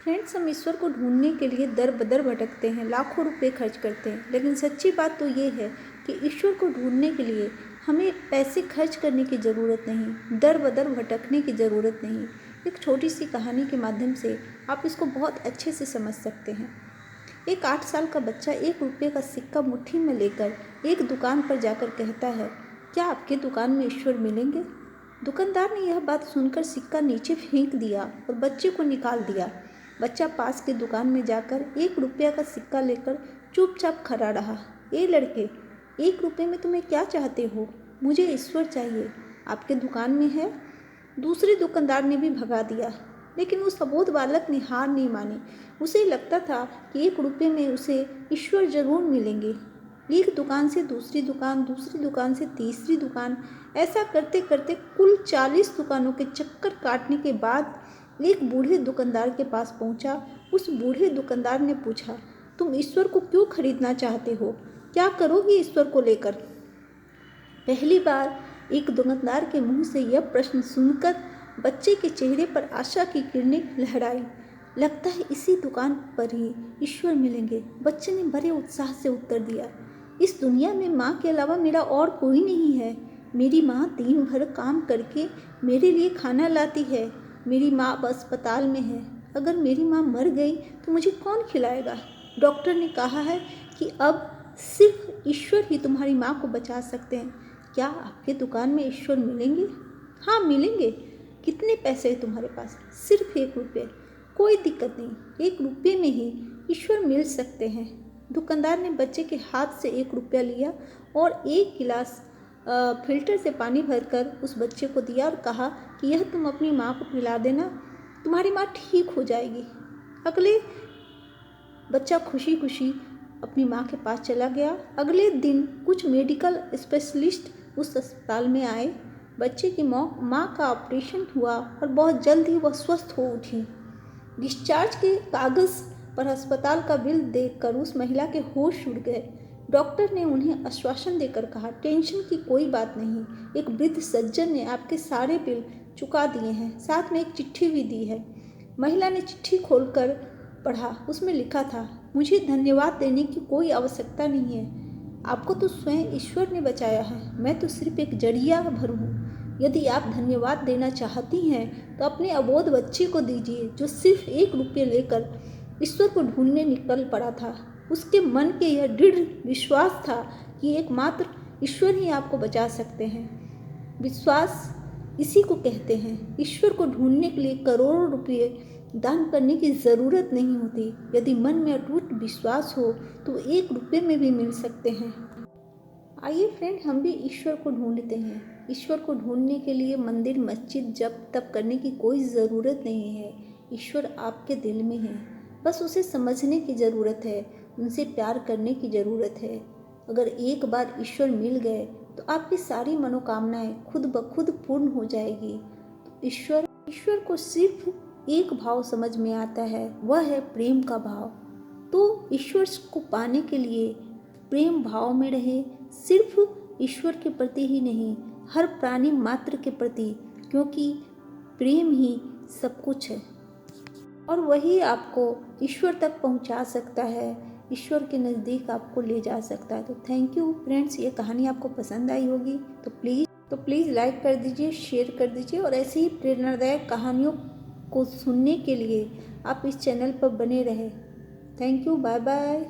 Friends, हम ईश्वर को ढूंढने के लिए दर बदर भटकते हैं, लाखों रुपए खर्च करते हैं, लेकिन सच्ची बात तो ये है कि ईश्वर को ढूंढने के लिए हमें पैसे खर्च करने की ज़रूरत नहीं, दर बदर भटकने की ज़रूरत नहीं। एक छोटी सी कहानी के माध्यम से आप इसको बहुत अच्छे से समझ सकते हैं। एक 8 साल का बच्चा 1 रुपये का सिक्का मुट्ठी में लेकर एक दुकान पर जाकर कहता है, क्या आपके दुकान में ईश्वर मिलेंगे? दुकानदार ने यह बात सुनकर सिक्का नीचे फेंक दिया और बच्चे को निकाल दिया। बच्चा पास की दुकान में जाकर 1 रुपया का सिक्का लेकर चुपचाप खड़ा रहा। ए लड़के, 1 रुपये में तुम्हें क्या चाहते हो? मुझे ईश्वर चाहिए, आपके दुकान में है? दूसरे दुकानदार ने भी भगा दिया, लेकिन उस अबोध बालक ने हार नहीं मानी। उसे लगता था कि 1 रुपये में उसे ईश्वर जरूर मिलेंगे। एक दुकान से दूसरी दुकान से तीसरी दुकान, ऐसा करते करते कुल 40 दुकानों के चक्कर काटने के बाद एक बूढ़े दुकानदार के पास पहुंचा। उस बूढ़े दुकानदार ने पूछा, तुम ईश्वर को क्यों खरीदना चाहते हो? क्या करोगे ईश्वर को लेकर? पहली बार एक दुकानदार के मुंह से यह प्रश्न सुनकर बच्चे के चेहरे पर आशा की किरणें लहराई। लगता है इसी दुकान पर ही ईश्वर मिलेंगे, बच्चे ने बड़े उत्साह से उत्तर दिया। इस दुनिया में माँ के अलावा मेरा और कोई नहीं है। मेरी माँ दिन भर काम करके मेरे लिए खाना लाती है। मेरी माँ अब अस्पताल में है। अगर मेरी माँ मर गई तो मुझे कौन खिलाएगा? डॉक्टर ने कहा है कि अब सिर्फ ईश्वर ही तुम्हारी माँ को बचा सकते हैं। क्या आपके दुकान में ईश्वर मिलेंगे? हाँ, मिलेंगे। कितने पैसे हैं तुम्हारे पास? सिर्फ 1 रुपये। कोई दिक्कत नहीं, 1 रुपये में ही ईश्वर मिल सकते हैं। दुकानदार ने बच्चे के हाथ से 1 रुपया लिया और 1 गिलास फिल्टर से पानी भरकर उस बच्चे को दिया और कहा कि यह तुम अपनी माँ को पिला देना, तुम्हारी माँ ठीक हो जाएगी। अगले बच्चा खुशी खुशी अपनी माँ के पास चला गया। अगले दिन कुछ मेडिकल स्पेशलिस्ट उस अस्पताल में आए। बच्चे की माँ का ऑपरेशन हुआ और बहुत जल्द ही वह स्वस्थ हो उठी। डिस्चार्ज के कागज़ पर अस्पताल का बिल देखकर उस महिला के होश उड़ गए। डॉक्टर ने उन्हें आश्वासन देकर कहा, टेंशन की कोई बात नहीं, एक वृद्ध सज्जन ने आपके सारे बिल चुका दिए हैं, साथ में एक चिट्ठी भी दी है। महिला ने चिट्ठी खोलकर पढ़ा। उसमें लिखा था, मुझे धन्यवाद देने की कोई आवश्यकता नहीं है, आपको तो स्वयं ईश्वर ने बचाया है, मैं तो सिर्फ एक जरिया भर हूँ। यदि आप धन्यवाद देना चाहती हैं तो अपने अबोध बच्चे को दीजिए, जो सिर्फ 1 रुपये लेकर ईश्वर को ढूंढने निकल पड़ा था। उसके मन के यह दृढ़ विश्वास था कि एकमात्र ईश्वर ही आपको बचा सकते हैं। विश्वास इसी को कहते हैं। ईश्वर को ढूंढने के लिए करोड़ों रुपये दान करने की ज़रूरत नहीं होती। यदि मन में अटूट विश्वास हो तो 1 रुपये में भी मिल सकते हैं। आइए फ्रेंड, हम भी ईश्वर को ढूंढते हैं। ईश्वर को ढूंढने के लिए मंदिर, मस्जिद, जप तप करने की कोई ज़रूरत नहीं है। ईश्वर आपके दिल में है, बस उसे समझने की ज़रूरत है, उनसे प्यार करने की ज़रूरत है। अगर एक बार ईश्वर मिल गए तो आपकी सारी मनोकामनाएं खुद ब खुद पूर्ण हो जाएगी। तो ईश्वर को सिर्फ एक भाव समझ में आता है, वह है प्रेम का भाव। तो ईश्वर को पाने के लिए प्रेम भाव में रहे, सिर्फ ईश्वर के प्रति ही नहीं, हर प्राणी मात्र के प्रति, क्योंकि प्रेम ही सब कुछ है और वही आपको ईश्वर तक पहुंचा सकता है, ईश्वर के नज़दीक आपको ले जा सकता है। तो थैंक यू फ्रेंड्स, ये कहानी आपको पसंद आई होगी तो प्लीज़ लाइक कर दीजिए, शेयर कर दीजिए और ऐसी ही प्रेरणादायक कहानियों को सुनने के लिए आप इस चैनल पर बने रहें। Thank you, bye bye.